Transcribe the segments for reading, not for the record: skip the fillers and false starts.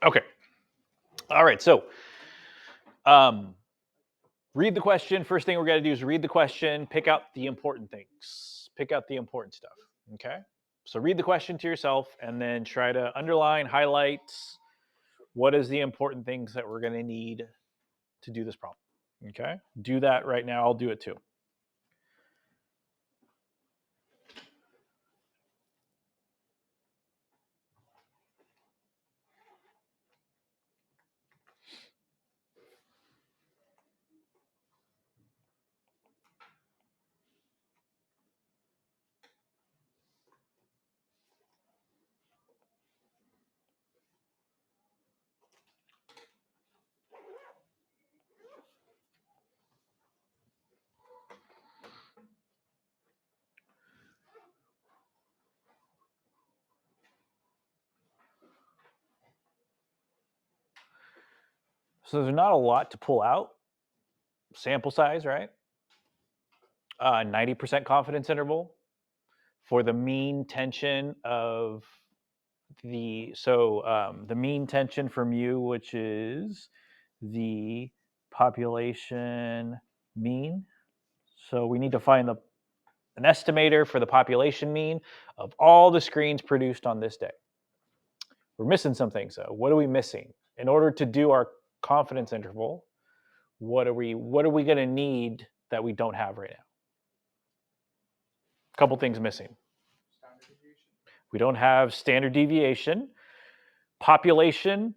Okay. All right. So, um, read the question. First thing we're going to do is read the question, pick out the important things, pick out the important stuff. Okay. So, read the question to yourself and then try to underline, highlight what is the important things that we're going to need to do this problem. Okay. Do that right now. I'll do it too. So, there's not a lot to pull out. Sample size, right? 90% confidence interval for the mean tension of the mean tension for mu, which is the population mean. So we need to find an estimator for the population mean of all the screens produced on this day. We're missing some things though. What are we missing? In order to do our confidence interval, what are we going to need that we don't have right now? A couple things missing. We don't have standard deviation, population,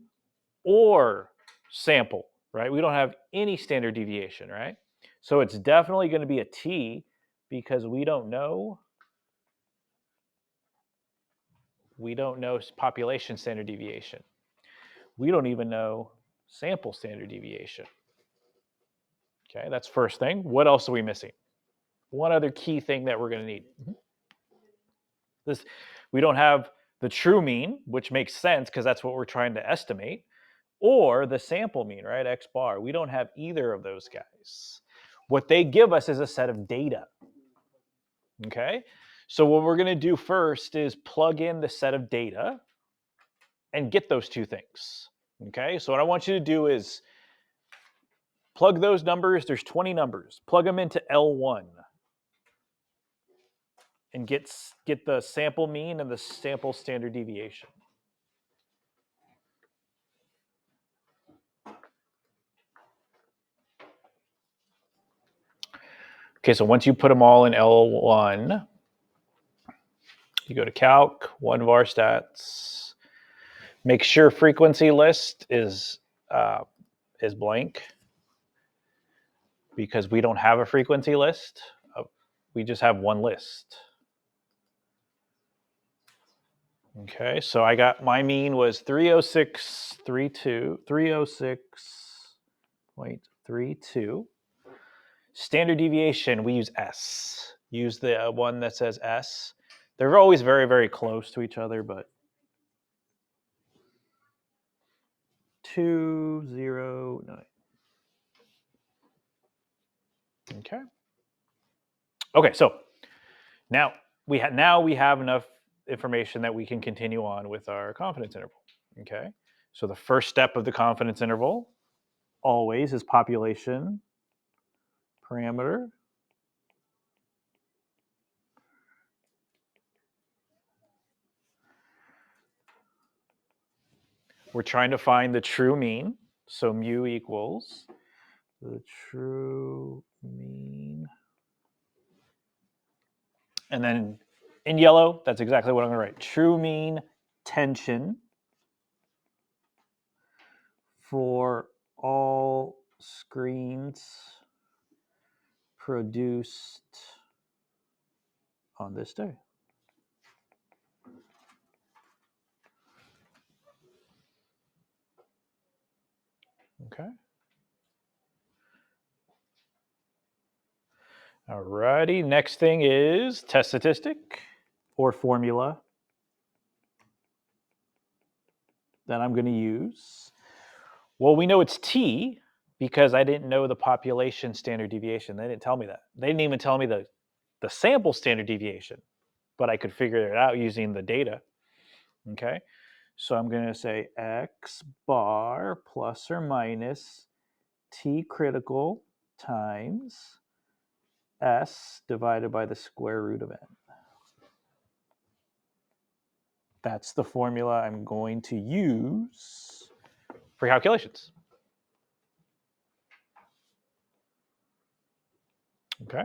or sample, right? We don't have any standard deviation, right? So it's definitely going to be a T because we don't know population standard deviation. We don't even know sample standard deviation. Okay, that's first thing. What else are we missing? One other key thing that we're going to need. This, we don't have the true mean, which makes sense because that's what we're trying to estimate, or the sample mean, right? X bar. We don't have either of those guys. What they give us is a set of data. Okay. So what we're going to do first is plug in the set of data and get those two things. Okay. So what I want you to do is plug those numbers. There's 20 numbers. Plug them into L1 and get the sample mean and the sample standard deviation. Okay, so once you put them all in L1, you go to Calc, one var stats. Make sure frequency list is blank because we don't have a frequency list. We just have one list. Okay, so I got my mean was 306.32, 306.32. Standard deviation, we use S. Use the one that says S. They're always very, very close to each other, but 209. Okay. Okay, so now we have enough information that we can continue on with our confidence interval. Okay. So the first step of the confidence interval always is population parameter. We're trying to find the true mean. So mu equals the true mean. And then in yellow, that's exactly what I'm going to write. True mean tension for all screens produced on this day. Okay. All righty. Next thing is test statistic or formula that I'm going to use. Well, we know it's T because I didn't know the population standard deviation. They didn't tell me that. They didn't even tell me the sample standard deviation, but I could figure it out using the data. Okay. So I'm going to say X bar plus or minus T critical times S divided by the square root of N. That's the formula I'm going to use for calculations. Okay.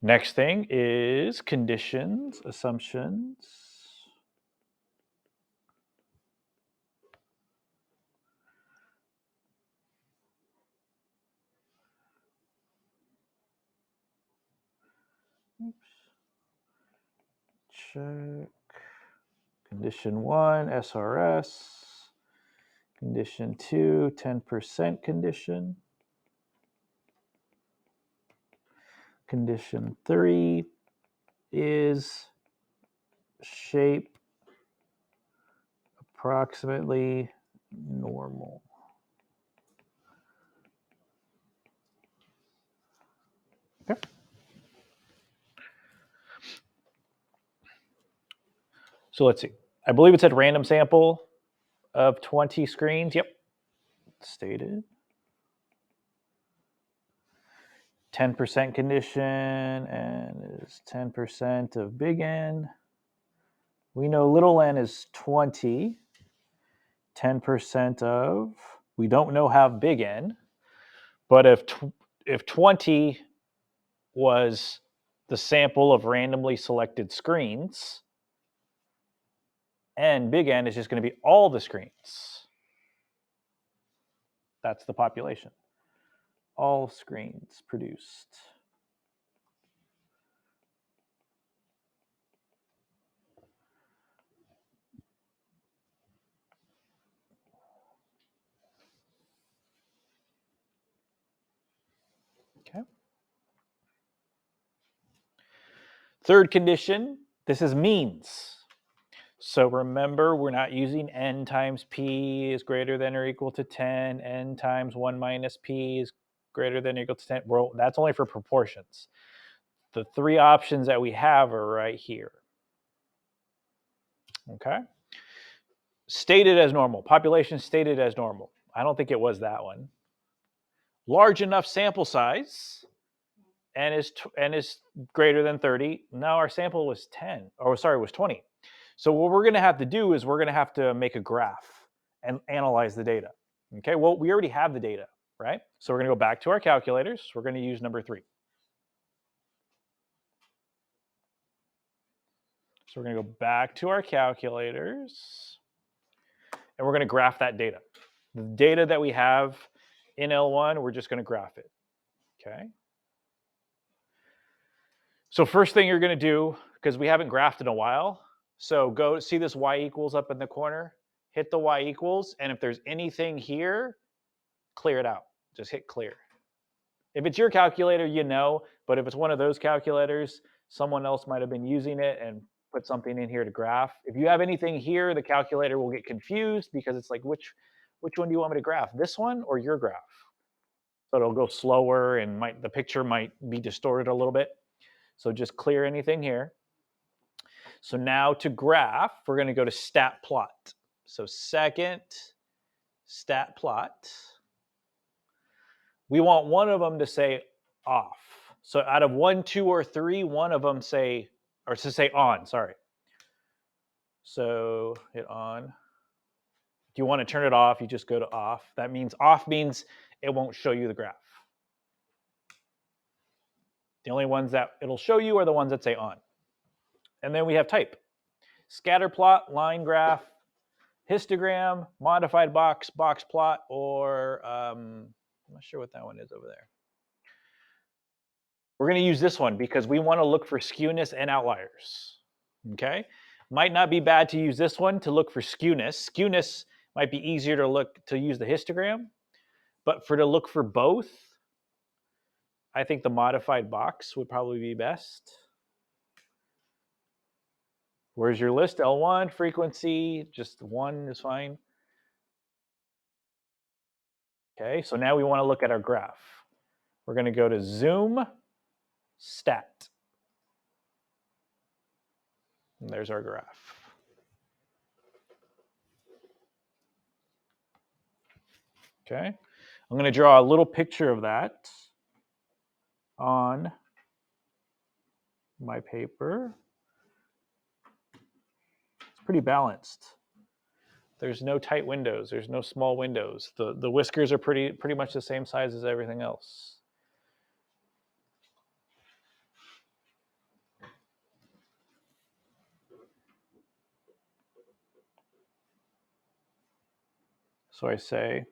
Next thing is conditions, assumptions. Oops. Check. Condition 1, SRS. Condition 2, 10% condition. Condition 3 is shape approximately normal. Okay. So let's see. I believe it said random sample of 20 screens. Yep. Stated. 10% condition and is 10% of big N. We know little n is 20. 10% of, we don't know how big N, but if 20 was the sample of randomly selected screens, and big N is just going to be all the screens. That's the population. All screens produced. Okay. Third condition, this is means. So remember, we're not using n times p is greater than or equal to 10. N times 1 minus p is greater than or equal to 10. Well, that's only for proportions. The three options that we have are right here. Okay. Stated as normal. Population stated as normal. I don't think it was that one. Large enough sample size and is greater than 30. Now our sample was 10, or sorry, was 20. So what we're going to have to do is we're going to have to make a graph and analyze the data. Okay, well, we already have the data, right? So we're going to go back to our calculators. We're going to use number 3. So we're going to go back to our calculators, and we're going to graph that data. The data that we have in L1, we're just going to graph it, okay? So first thing you're going to do, because we haven't graphed in a while, so go see this y equals up in the corner, hit the y equals, and if there's anything here, clear it out. Just hit clear. If it's your calculator, you know, but if it's one of those calculators, someone else might have been using it and put something in here to graph. If you have anything here, the calculator will get confused because it's like, which one do you want me to graph? This one or your graph? So it'll go slower and the picture might be distorted a little bit. So just clear anything here. So now to graph, we're going to go to stat plot. So second stat plot. We want one of them to say off. So out of 1, 2, or 3, one of them say on, sorry. So hit on. If you want to turn it off, you just go to off. That means off means it won't show you the graph. The only ones that it'll show you are the ones that say on. And then we have type. Scatter plot, line graph, histogram, modified box, box plot, or I'm not sure what that one is over there. We're going to use this one because we want to look for skewness and outliers. Okay? Might not be bad to use this one to look for skewness. Skewness might be easier to use the histogram, but to look for both, I think the modified box would probably be best. Where's your list? L1, frequency, just 1 is fine. Okay, so now we want to look at our graph. We're going to go to zoom, stat. And there's our graph. Okay, I'm going to draw a little picture of that on my paper. It's pretty balanced. There's no tight windows. There's no small windows. The whiskers are pretty much the same size as everything else. So I say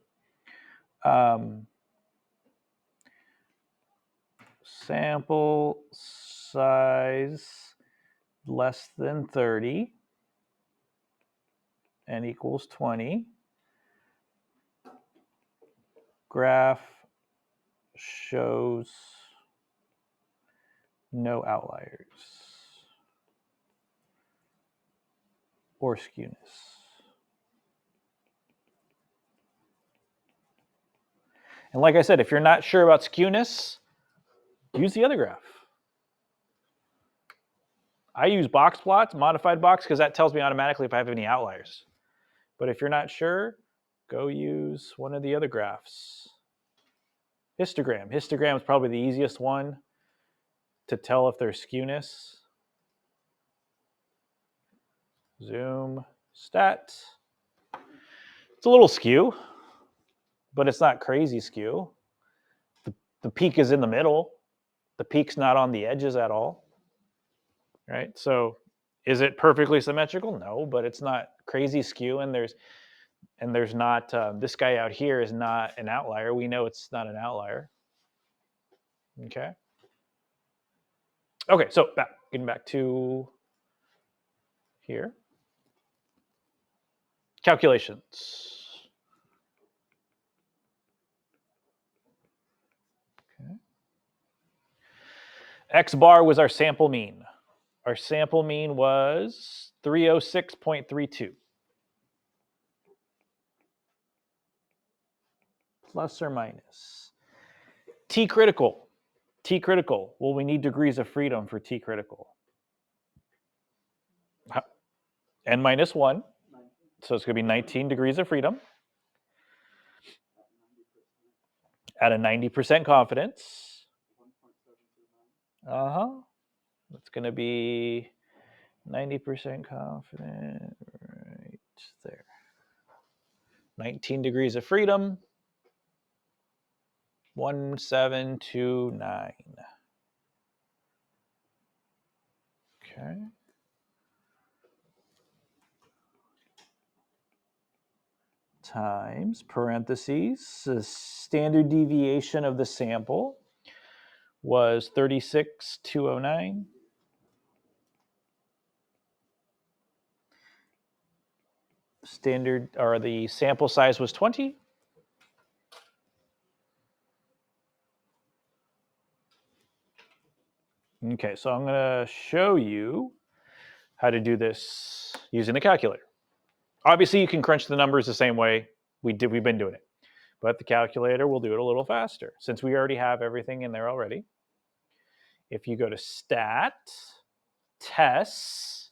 sample size less than 30 n equals 20. Graph shows no outliers or skewness. And like I said, if you're not sure about skewness, use the other graph. I use box plots, modified box, because that tells me automatically if I have any outliers. But if you're not sure, go use one of the other graphs. Histogram. Histogram is probably the easiest one to tell if there's skewness. Zoom, stat. It's a little skew, but it's not crazy skew. The peak is in the middle. The peak's not on the edges at all, right? So is it perfectly symmetrical? No, but it's not crazy skew, and there's not, this guy out here is not an outlier. We know it's not an outlier. Okay. Okay, so getting back to here. Calculations. Okay. X bar was our sample mean. Our sample mean was 306.32. Plus or minus. T critical. T critical. Well, we need degrees of freedom for T critical. N minus 1. So it's going to be 19 degrees of freedom at a 90% confidence. That's going to be 90% confident right there. 19 degrees of freedom. 1729. Okay. Times parentheses, the standard deviation of the sample was 36,209. Standard, or the sample size was 20. Okay, so I'm going to show you how to do this using the calculator. Obviously, you can crunch the numbers the same way we've been doing it, but the calculator will do it a little faster since we already have everything in there already. If you go to stat, tests,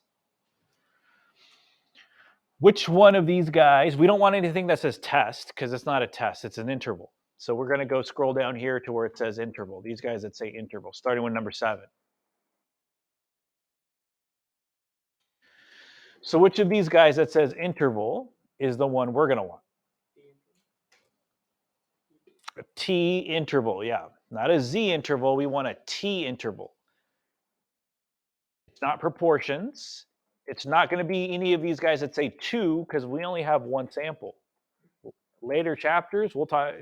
which one of these guys, we don't want anything that says test because it's not a test, it's an interval. So we're going to go scroll down here to where it says interval. These guys that say interval, starting with number 7. So which of these guys that says interval is the one we're going to want? A T interval, yeah. Not a Z interval, we want a T interval. It's not proportions. It's not going to be any of these guys that say 2 because we only have one sample. Later chapters, we'll talk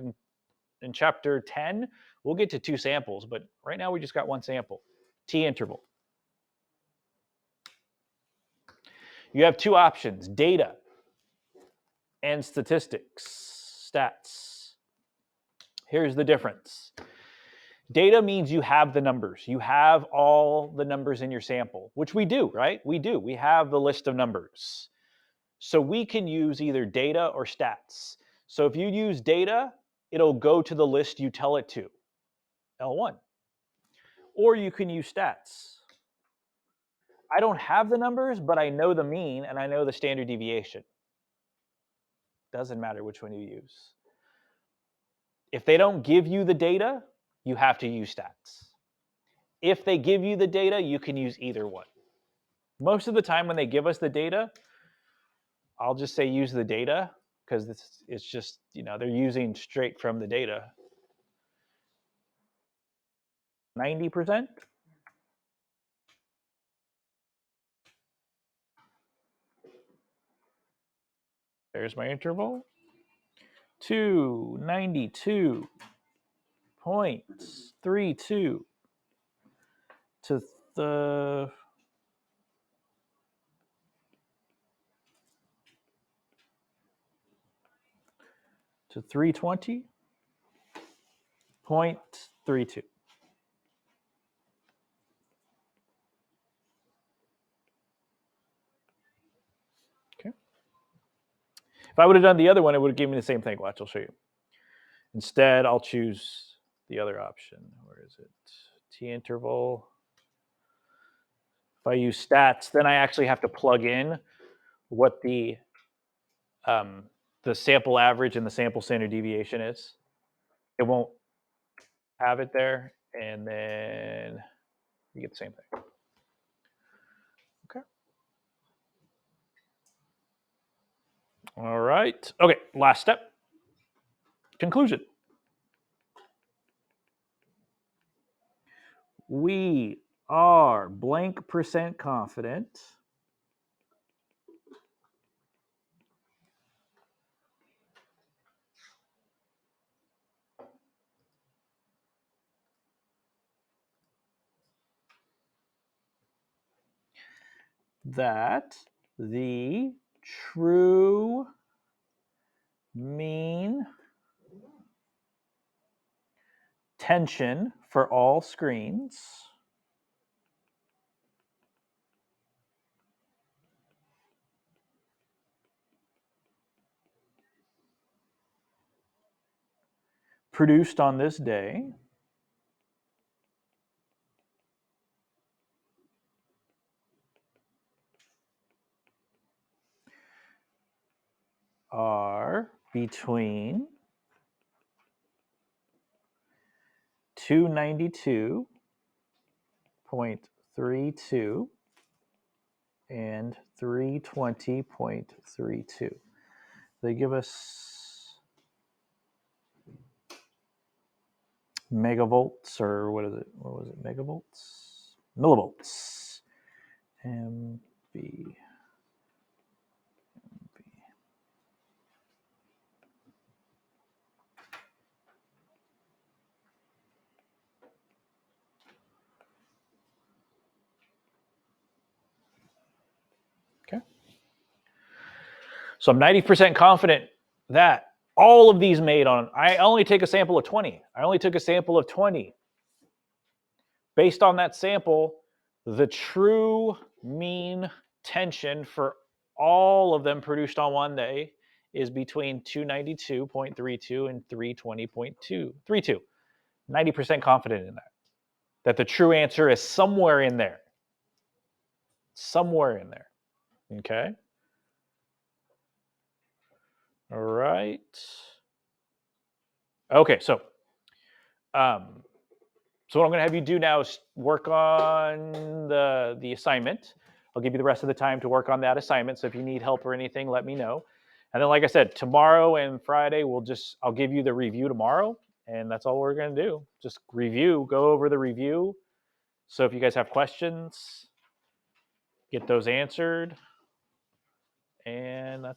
in chapter 10, we'll get to 2 samples, but right now we just got one sample, T interval. You have 2 options, data and statistics, stats. Here's the difference. Data means you have the numbers. You have all the numbers in your sample, which we do, right? We do. We have the list of numbers. So we can use either data or stats. So if you use data, it'll go to the list you tell it to, L1. Or you can use stats. I don't have the numbers, but I know the mean and I know the standard deviation. Doesn't matter which one you use. If they don't give you the data, you have to use stats. If they give you the data, you can use either one. Most of the time when they give us the data, I'll just say use the data because it's just, they're using straight from the data. 90%? There's my interval. 292.32 to the to 320.32. Okay. If I would have done the other one, it would have given me the same thing. Watch, I'll show you. Instead, I'll choose the other option. Where is it? T interval. If I use stats, then I actually have to plug in what the sample average and the sample standard deviation is. It won't have it there, and then you get the same thing. Okay. All right. Okay, last step. Conclusion. We are blank % confident that the true mean tension for all screens produced on this day are between 292.32 and 320.32. They give us megavolts, or what is it? What was it? Megavolts? Millivolts. MV. Okay. So I'm 90% confident that all of these made on, I only take a sample of 20. I only took a sample of 20. Based on that sample, the true mean tension for all of them produced on one day is between 292.32 and 320.32. 90% confident in that. That the true answer is somewhere in there. Somewhere in there. Okay. All right. Okay, so what I'm going to have you do now is work on the assignment. I'll give you the rest of the time to work on that assignment. So if you need help or anything, let me know. And then, like I said, tomorrow and Friday, I'll give you the review tomorrow, and that's all we're going to do. Just review, go over the review. So if you guys have questions, get those answered, and that's